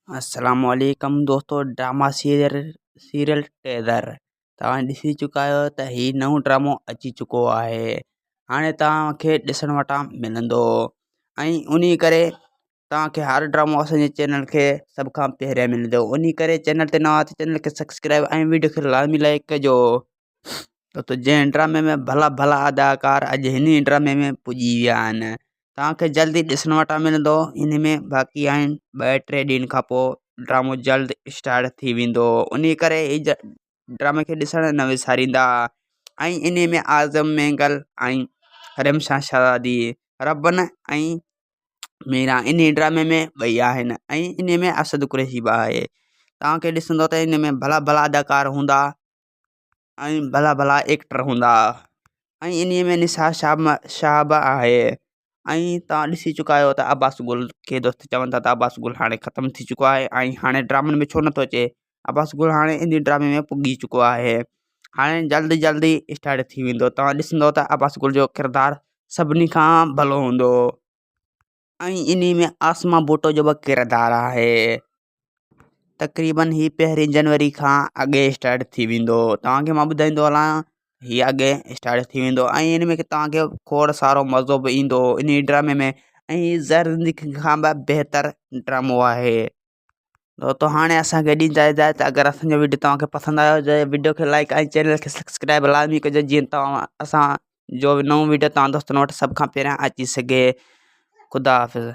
अस्सलामुअलैकुम दोस्तों। Drama serial Taisor तव्हां ॾिसी चुका आहियो त ही नओं ड्रामो अची चुको आहे। हाणे तव्हांखे ॾिसण वटां मिलंदो ऐं उन्ही करे तव्हांखे हर ड्रामो असांजे चैनल खे सभ खां पहिरियों मिलंदो। उन्ही करे चैनल ते नवां त चैनल खे सब्सक्राइब ऐं वीडियो खे लाज़मी लाइक कजो। तो जंहिं ड्रामे में भला भला अदाकार अॼु हिन ड्रामे में पुॼी विया आहिनि। तव्हांखे जल्दी ॾिसण वटां मिलंदो। इन में बाक़ी आहिनि 2-3 ॾींहंनि खां पोइ ड्रामो जल्द स्टार्ट थी वेंदो। उन्ही करे ही ड्रामे खे ॾिसण न विसारींदा। ऐं इन में आज़म मैंगल ऐं हरिमशा शादी रबन ऐं मीरा इन ड्रामे में ॿई आहिनि ऐं इन में असद कुरैशी बि आहे। तव्हांखे ॾिसंदो त इन में भला भला अदाकार हूंदा ऐं भला भला एक्टर हूंदा ऐं इन में निसार शाह बि आहे। ऐं तव्हां ॾिसी चुका आहियो त अब्बास गुल के दोस्त चवनि था त अब्बास गुल हाणे ख़तमु थी चुको आहे ऐं हाणे ड्रामनि में छो नथो अचे। अब्बास गुल हाणे इन ड्रामे में पुॼी चुको आहे। हाणे जल्दी जल्दी स्टार्ट थी वेंदो। तव्हां ॾिसंदो त अब्बास गुल जो किरदारु सभिनी खां भलो हूंदो ऐं इन में आसमा बूटो जो बि किरदारु आहे। तक़रीबन ही 1 जनवरी खां अॻे स्टार्ट थी वेंदो। तव्हांखे मां ॿुधाईंदो हलां ही अॻे स्टार्ट थी वेंदो ऐं इन में तव्हांखे खोड़ सारो मज़ो बि ईंदो इन ड्रामे में। ऐं ज़हर ज़िंदगी खां बि बहितर ड्रामो आहे। तो हाणे असांखे ॾींदा इजाज़त। अगरि असांजो वीडियो तव्हांखे पसंदि आयो त वीडियो खे लाइक ऐं चैनल खे सब्सक्राइब लाज़मी कजो जीअं असां जो नओं वीडियो तव्हां दोस्तनि वटि सभ खां पहिरियां अची सघे। ख़ुदा हाफ़िज़।